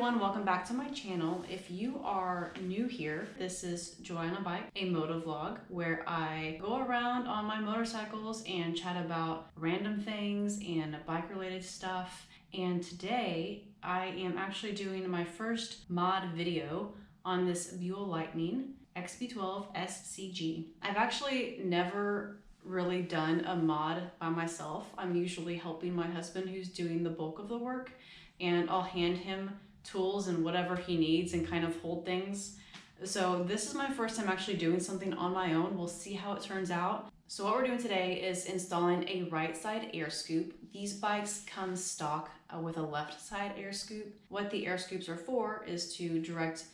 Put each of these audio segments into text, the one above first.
everyone, welcome back to my channel. If you are new here, this is joyonabike, a motovlog where I go around on my motorcycles and chat about random things and bike related stuff. And today I am actually doing my first mod video on this Buell Lightning XB12SCG. I've actually never really done a mod by myself. I'm usually helping my husband who's doing the bulk of the work, and I'll hand him tools and whatever he needs and kind of hold things. So this is my first time actually doing something on my own. We'll see how it turns out. So what we're doing today is installing a right side air scoop. These bikes come stock with a left side air scoop. What the air scoops are for is to direct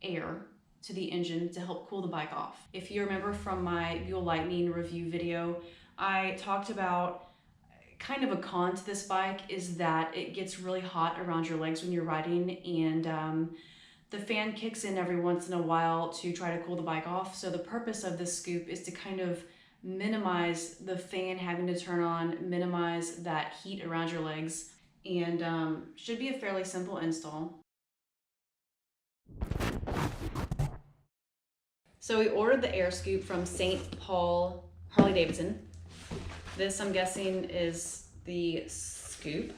air to the engine to help cool the bike off. If you remember from my Buell Lightning review video, I talked about kind of a con to this bike is that it gets really hot around your legs when you're riding, and the fan kicks in every once in a while to try to cool the bike off. So the purpose of this scoop is to kind of minimize the fan having to turn on, minimize that heat around your legs, and should be a fairly simple install. So we ordered the air scoop from St. Paul Harley Davidson. This, I'm guessing, is the scoop,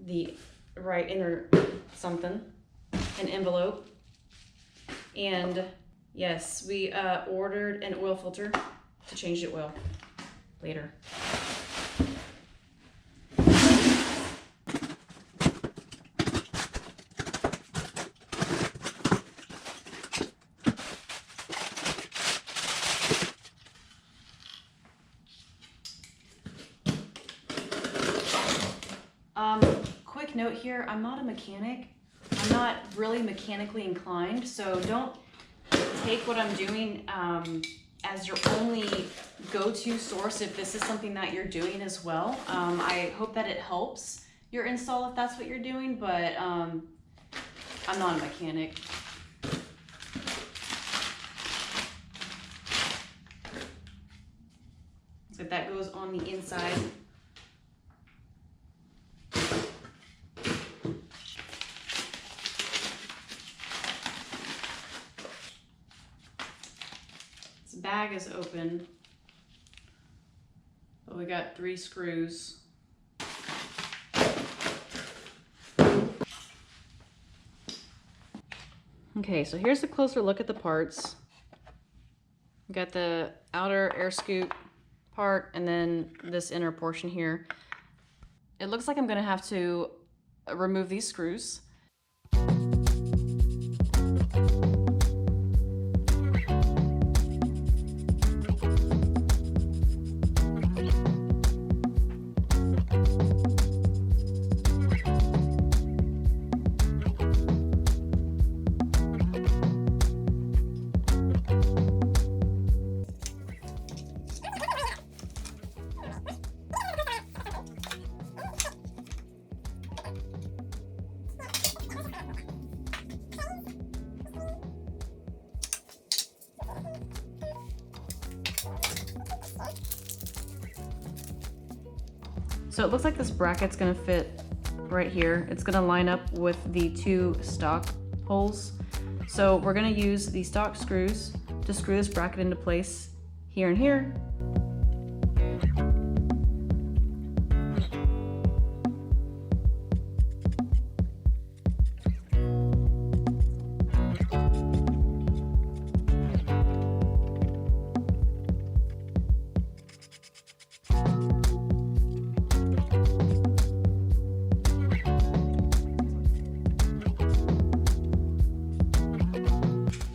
the right inner something, an envelope, and yes, we ordered an oil filter to change the oil later. Quick note here, I'm not a mechanic. I'm not really mechanically inclined, so don't take what I'm doing as your only go-to source if this is something that you're doing as well. I hope that it helps your install if that's what you're doing, but I'm not a mechanic. So that goes on the inside. Bag is open, but we got 3 screws. Okay, so here's a closer look at the parts. We got the outer air scoop part and then this inner portion here. It looks like I'm gonna have to remove these screws. So it looks like this bracket's gonna fit right here. It's gonna line up with the 2 stock holes. So we're gonna use the stock screws to screw this bracket into place here and here.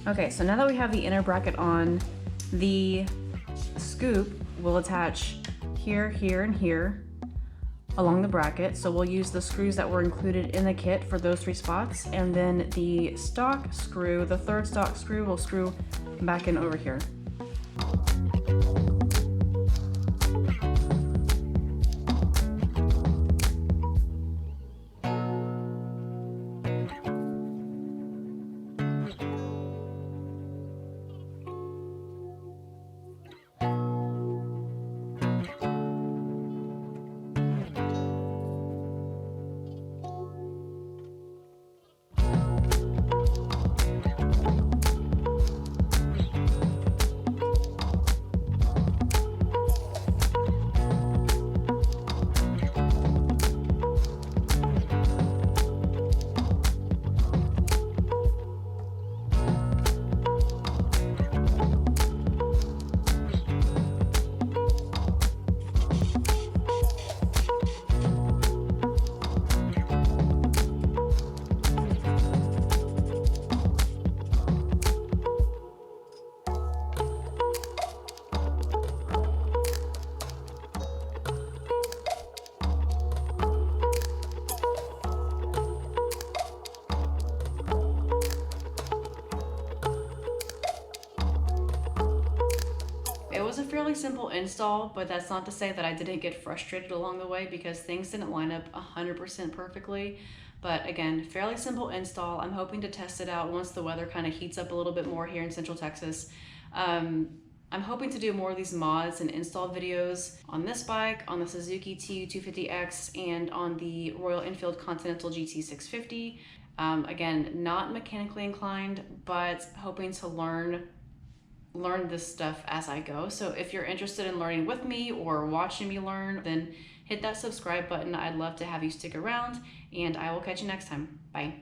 Okay, so now that we have the inner bracket on, the scoop will attach here, here, and here along the bracket. So we'll use the screws that were included in the kit for those 3 spots, and then the stock screw, the 3rd stock screw, will screw back in over here. was a fairly simple install, but that's not to say that I didn't get frustrated along the way because things didn't line up 100% perfectly. But again, fairly simple install. I'm hoping to test it out once the weather kind of heats up a little bit more here in Central Texas. I'm hoping to do more of these mods and install videos on this bike, on the Suzuki TU250X, and on the Royal Enfield Continental GT650. Again, not mechanically inclined, but hoping to learn this stuff as I go. So if you're interested in learning with me or watching me learn, then hit that subscribe button. I'd love to have you stick around, and I will catch you next time. Bye.